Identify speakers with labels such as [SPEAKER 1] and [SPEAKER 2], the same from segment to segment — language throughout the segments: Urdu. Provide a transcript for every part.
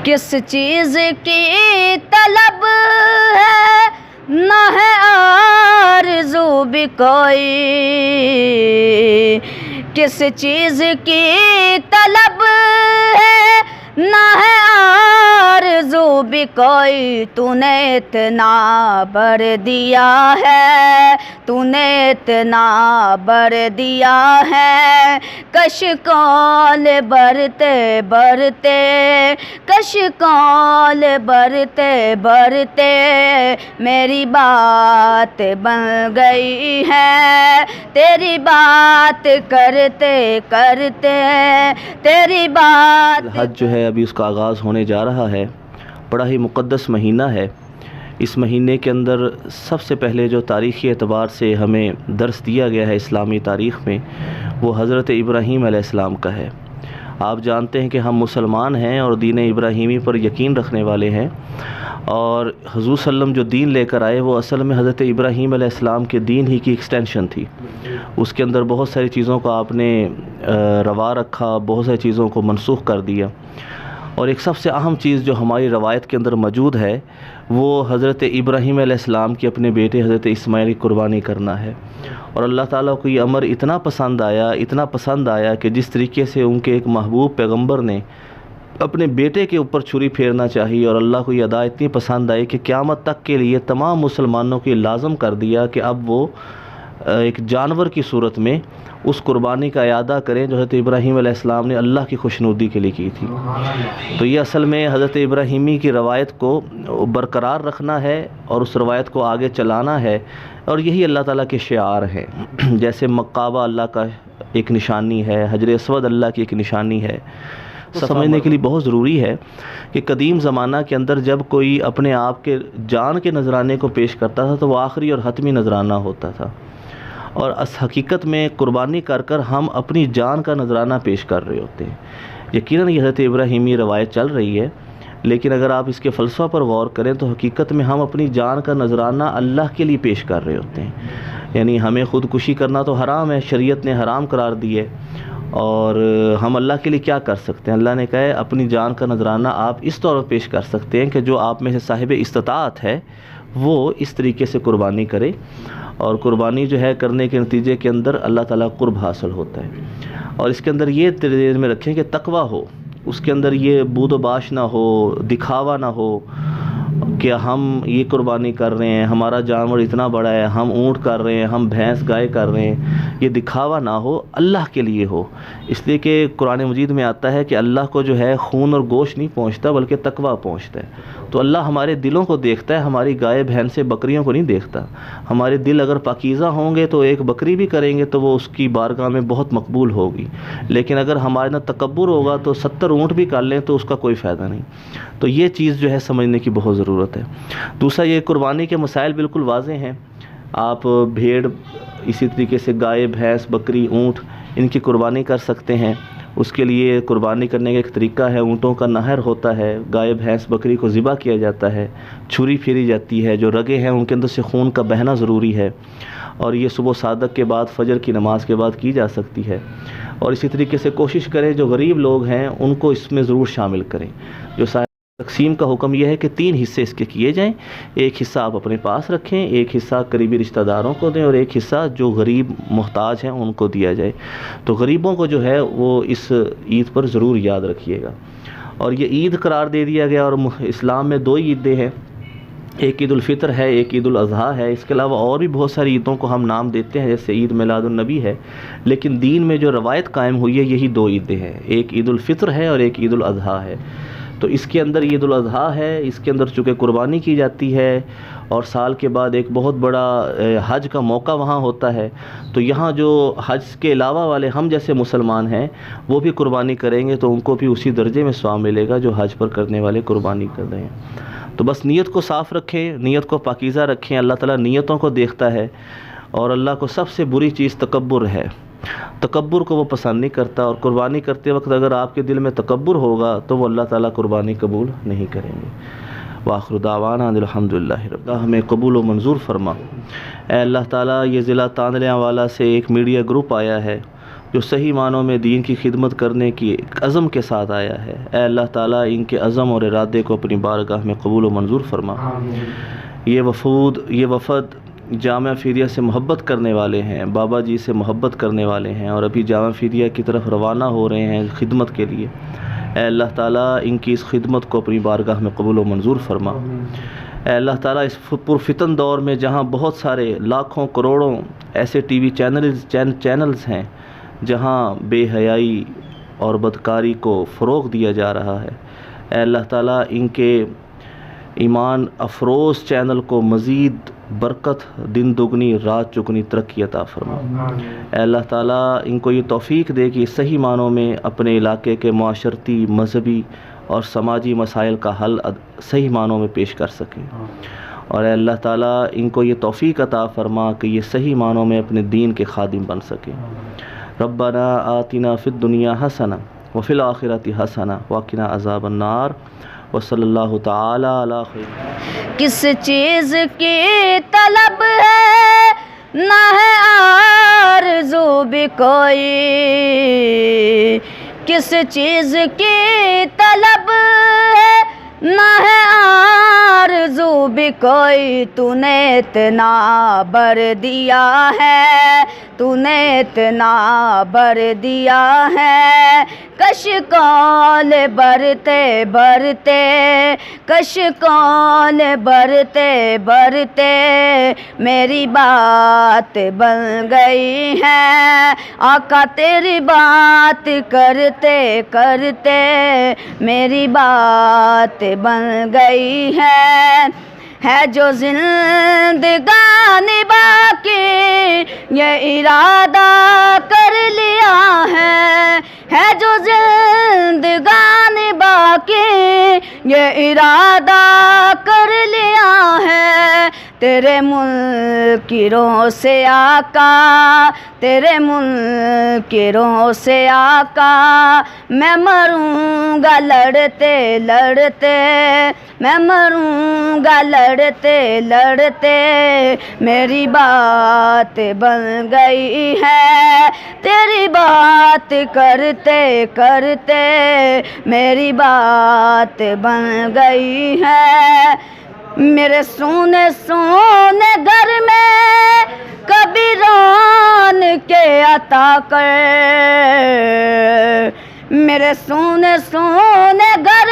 [SPEAKER 1] کس چیز کی طلب ہے نہ ہے آرزو بھی کوئی، کس چیز کی طلب ہے نہ ہے آرزو بھی کوئی، تو نے اتنا بر دیا ہے، تو نے اتنا بر دیا ہے، کشکول برتے برتے، کشکول برتے برتے میری بات بن گئی ہے، تیری بات کرتے کرتے تیری بات۔
[SPEAKER 2] حج جو ہے ابھی اس کا آغاز ہونے جا رہا ہے، بڑا ہی مقدس مہینہ ہے۔ اس مہینے کے اندر سب سے پہلے جو تاریخی اعتبار سے ہمیں درس دیا گیا ہے اسلامی تاریخ میں، وہ حضرت ابراہیم علیہ السلام کا ہے۔ آپ جانتے ہیں کہ ہم مسلمان ہیں اور دین ابراہیمی پر یقین رکھنے والے ہیں، اور حضور صلی اللہ علیہ وسلم جو دین لے کر آئے وہ اصل میں حضرت ابراہیم علیہ السلام کے دین ہی کی ایکسٹینشن تھی۔ اس کے اندر بہت ساری چیزوں کو آپ نے روا رکھا، بہت ساری چیزوں کو منسوخ کر دیا، اور ایک سب سے اہم چیز جو ہماری روایت کے اندر موجود ہے وہ حضرت ابراہیم علیہ السلام کی اپنے بیٹے حضرت اسماعیل کی قربانی کرنا ہے۔ اور اللہ تعالیٰ کو یہ امر اتنا پسند آیا کہ جس طریقے سے ان کے ایک محبوب پیغمبر نے اپنے بیٹے کے اوپر چھری پھیرنا چاہی، اور اللہ کو یہ ادا اتنی پسند آئی کہ قیامت تک کے لیے تمام مسلمانوں کو یہ لازم کر دیا کہ اب وہ ایک جانور کی صورت میں اس قربانی کا اعادہ کریں جو حضرت ابراہیم علیہ السلام نے اللہ کی خوشنودی کے لیے کی تھی۔ تو یہ اصل میں حضرت ابراہیمی کی روایت کو برقرار رکھنا ہے اور اس روایت کو آگے چلانا ہے، اور یہی اللہ تعالیٰ کے شعار ہیں۔ جیسے مکعبہ اللہ کا ایک نشانی ہے، حجر اسود اللہ کی ایک نشانی ہے۔ سمجھنے کے لیے بہت ضروری ہے کہ قدیم زمانہ کے اندر جب کوئی اپنے آپ کے جان کے نذرانے کو پیش کرتا تھا تو وہ آخری اور حتمی نذرانہ ہوتا تھا، اور اس حقیقت میں قربانی کر کر ہم اپنی جان کا نذرانہ پیش کر رہے ہوتے ہیں۔ یقیناً یہ حضرت ابراہیمی روایت چل رہی ہے، لیکن اگر آپ اس کے فلسفہ پر غور کریں تو حقیقت میں ہم اپنی جان کا نذرانہ اللہ کے لیے پیش کر رہے ہوتے ہیں۔ یعنی ہمیں خودکشی کرنا تو حرام ہے، شریعت نے حرام قرار دی ہے، اور ہم اللہ کے لیے کیا کر سکتے ہیں؟ اللہ نے کہا ہے اپنی جان کا نذرانہ آپ اس طور پر پیش کر سکتے ہیں کہ جو آپ میں سے صاحب استطاعت ہے وہ اس طریقے سے قربانی کرے، اور قربانی جو ہے کرنے کے نتیجے کے اندر اللہ تعالیٰ قرب حاصل ہوتا ہے۔ اور اس کے اندر یہ ذہن میں رکھیں کہ تقویٰ ہو، اس کے اندر یہ بود و باش نہ ہو، دکھاوا نہ ہو کہ ہم یہ قربانی کر رہے ہیں، ہمارا جانور اتنا بڑا ہے، ہم اونٹ کر رہے ہیں، ہم بھینس گائے کر رہے ہیں، یہ دکھاوا نہ ہو، اللہ کے لیے ہو۔ اس لیے کہ قرآن مجید میں آتا ہے کہ اللہ کو جو ہے خون اور گوشت نہیں پہنچتا بلکہ تقویٰ پہنچتا ہے۔ تو اللہ ہمارے دلوں کو دیکھتا ہے، ہماری گائے بھینس بکریوں کو نہیں دیکھتا۔ ہمارے دل اگر پاکیزہ ہوں گے تو ایک بکری بھی کریں گے تو وہ اس کی بارگاہ میں بہت مقبول ہوگی، لیکن اگر ہمارے اندر تکبر ہوگا تو 70 اونٹ بھی کر لیں تو اس کا کوئی فائدہ نہیں۔ تو یہ چیز جو ہے سمجھنے کی بہت ضرورت ہے۔ دوسرا، یہ قربانی کے مسائل بالکل واضح ہیں۔ آپ بھیڑ، اسی طریقے سے گائے، بھینس، بکری، اونٹ، ان کی قربانی کر سکتے ہیں۔ اس کے لیے قربانی کرنے کا ایک طریقہ ہے، اونٹوں کا نہر ہوتا ہے، گائے بھینس بکری کو ذبح کیا جاتا ہے، چھری پھیری جاتی ہے، جو رگیں ہیں ان کے اندر سے خون کا بہنا ضروری ہے، اور یہ صبح صادق کے بعد فجر کی نماز کے بعد کی جا سکتی ہے۔ اور اسی طریقے سے کوشش کریں جو غریب لوگ ہیں ان کو اس میں ضرور شامل کریں۔ جو تقسیم کا حکم یہ ہے کہ 3 حصے اس کے کیے جائیں، ایک حصہ آپ اپنے پاس رکھیں، ایک حصہ قریبی رشتہ داروں کو دیں، اور ایک حصہ جو غریب محتاج ہیں ان کو دیا جائے۔ تو غریبوں کو جو ہے وہ اس عید پر ضرور یاد رکھیے گا۔ اور یہ عید قرار دے دیا گیا، اور اسلام میں 2 عیدیں ہیں، ایک عید الفطر ہے، ایک عید الاضحیٰ ہے۔ اس کے علاوہ اور بھی بہت ساری عیدوں کو ہم نام دیتے ہیں، جیسے عید میلاد النبی ہے، لیکن دین میں جو روایت قائم ہوئی ہے یہی 2 عیدیں ہیں، ایک عید الفطر ہے اور ایک عید الاضحیٰ ہے۔ تو اس کے اندر عید الاضحیٰ ہے، اس کے اندر چونکہ قربانی کی جاتی ہے، اور سال کے بعد ایک بہت بڑا حج کا موقع وہاں ہوتا ہے، تو یہاں جو حج کے علاوہ والے ہم جیسے مسلمان ہیں وہ بھی قربانی کریں گے تو ان کو بھی اسی درجے میں ثواب ملے گا جو حج پر کرنے والے قربانی کر رہے ہیں۔ تو بس نیت کو صاف رکھیں، نیت کو پاکیزہ رکھیں، اللہ تعالیٰ نیتوں کو دیکھتا ہے، اور اللہ کو سب سے بری چیز تکبر ہے، تکبر کو وہ پسند نہیں کرتا، اور قربانی کرتے وقت اگر آپ کے دل میں تکبر ہوگا تو وہ اللہ تعالیٰ قربانی قبول نہیں کریں گے۔ وآخر دعوانا الحمدللہ رب العالمین۔ ہمیں قبول و منظور فرما۔ اے اللہ تعالیٰ، یہ ضلع تاندلیاں والا سے ایک میڈیا گروپ آیا ہے، جو صحیح معنوں میں دین کی خدمت کرنے کی ایک عزم کے ساتھ آیا ہے، اے اللہ تعالیٰ ان کے عزم اور ارادے کو اپنی بارگاہ میں قبول و منظور فرما۔ یہ وفد جامعہ فیدیہ سے محبت کرنے والے ہیں، بابا جی سے محبت کرنے والے ہیں، اور ابھی جامعہ فیدیہ کی طرف روانہ ہو رہے ہیں خدمت کے لیے۔ اے اللہ تعالیٰ ان کی اس خدمت کو اپنی بارگاہ میں قبول و منظور فرما۔ اے اللہ تعالیٰ اس پرفتن دور میں جہاں بہت سارے لاکھوں کروڑوں ایسے ٹی وی چینلز ہیں جہاں بے حیائی اور بدکاری کو فروغ دیا جا رہا ہے، اے اللہ تعالیٰ ان کے ایمان افروز چینل کو مزید برکت، دن دگنی رات چگنی ترقی عطا فرما۔ اے اللہ تعالیٰ ان کو یہ توفیق دے کہ صحیح معنوں میں اپنے علاقے کے معاشرتی، مذہبی اور سماجی مسائل کا حل صحیح معنوں میں پیش کر سکیں، اور اے اللہ تعالیٰ ان کو یہ توفیق عطا فرما کہ یہ صحیح معنوں میں اپنے دین کے خادم بن سکیں۔ ربنا آتنا فی الدنیا حسنہ وفی الآخرۃ حسنہ وقنا عذاب النار، وصلی اللہ تعالی علی خیر۔
[SPEAKER 1] کس چیز کی طلب ہے نہ ہے آرزو بھی کوئی، کس چیز کی طلب ہے نہ ہے آرزو بھی کوئی، تو نے اتنا بر دیا ہے، تو نے اتنا بر دیا ہے، کش کول برتے برتے، کش کول برتے برتے میری بات بن گئی ہے، آقا تیری بات کرتے کرتے میری بات بن گئی ہے جو زندگانی باقی یہ ارادہ کر لیا ہے جو زندگانی باقی یہ ارادہ کر لیا ہے، تیرے منکروں سے آقا، تیرے منکروں سے آقا میں مروں گا لڑتے لڑتے، میں مروں گا لڑتے لڑتے، میری بات بن گئی ہے، تیری بات کرتے کرتے میری بات بن گئی ہے، میرے سونے سونے گھر میں کبھی رون کے عطا کر، میرے سونے سونے گھر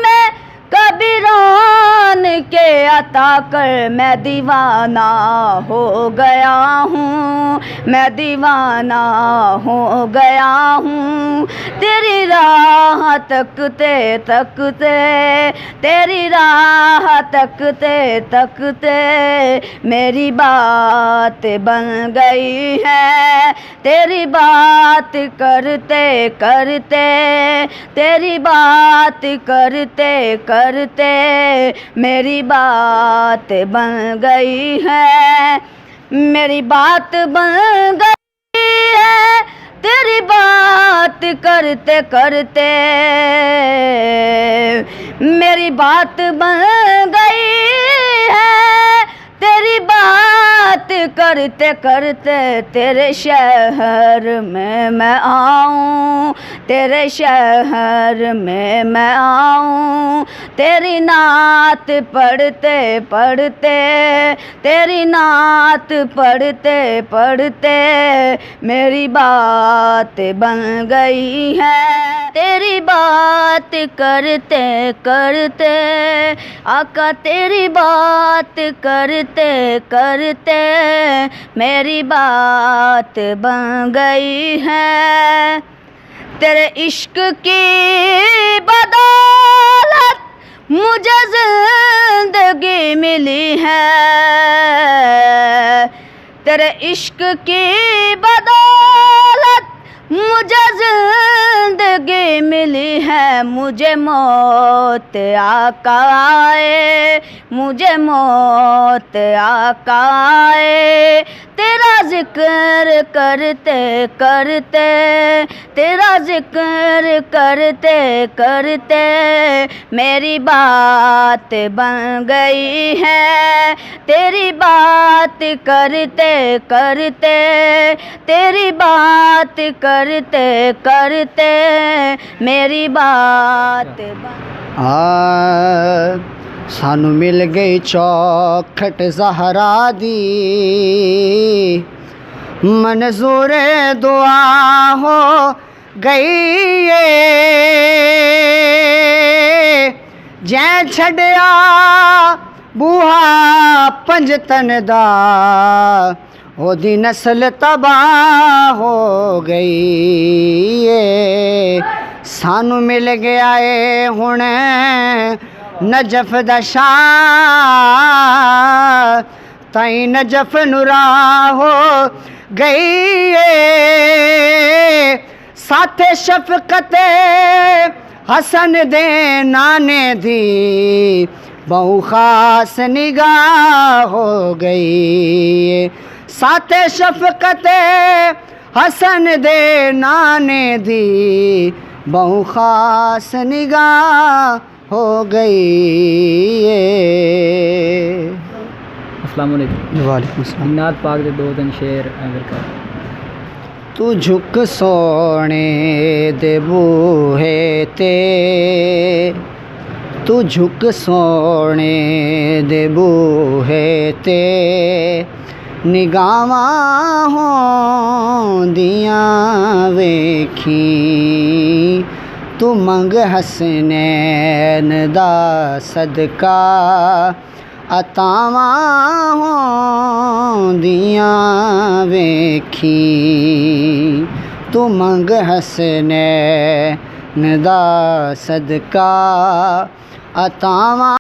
[SPEAKER 1] میں کبھی رون کے عطا کر، میں دیوانہ ہو گیا ہوں، میں دیوانہ ہو گیا ہوں، تیری راہ تکتے تکتے، تیری راہ تکتے تکتے میری بات بن گئی ہے، تیری بات کرتے کرتے، تیری بات کرتے کرتے میری بات بن گئی ہے، میری بات بن گئی ہے، تیری بات کرتے کرتے میری بات بن گئی ہے، تیری بات کرتے کرتے تیرے شہر میں آؤں، تیرے شہر میں آؤں، تیری نعت پڑھتے پڑھتے، تیری نعت پڑھتے پڑھتے میری بات بن گئی ہے، تیری بات کرتے کرتے آقا تیری بات کرتے کرتے میری بات بن گئی ہے، تیرے عشق کی بدولت مجھے زندگی ملی ہے، تیرے عشق کی بدولت مجھے زندگی ملی ہے مجھے موت آقا آئے مجھے موت آقا آئے تیرا ذکر کرتے کرتے تیرا ذکر کرتے کرتے میری بات بن گئی ہے تیری بات کرتے کرتے تیری بات کرتے کرتے میری بات
[SPEAKER 3] سانو مل گئی چوکھٹ زہرا دی منظور دعا ہو گئی جے چھڑیا بوہا پنجتن دا او دی نسل تباہ ہو گئی سانو مل گیا ہے ہن نجف دا شاہ تائیں نجف نورا ہو گئی ساتھ شفقت حسن دے نانے دی بہو خاص نگاہ ہو گئی ساتھ شفقت حسن دے نانے دی بہو خاص نگاہ ہو گئی
[SPEAKER 4] السلام علیکم۔
[SPEAKER 3] وعلیکم السلام۔
[SPEAKER 4] نعت پاک دے دو تین شعر اگر کر
[SPEAKER 3] تو جھک سونے دے بوہے تے تو جھک سونے دے بوہے تے نگاواں ہوندیاں ویکھی تو منگ حسنین دا صدقہ عطاواں ہوندیاں ویکھی تو منگ حسنین دا صدقہ عطاواں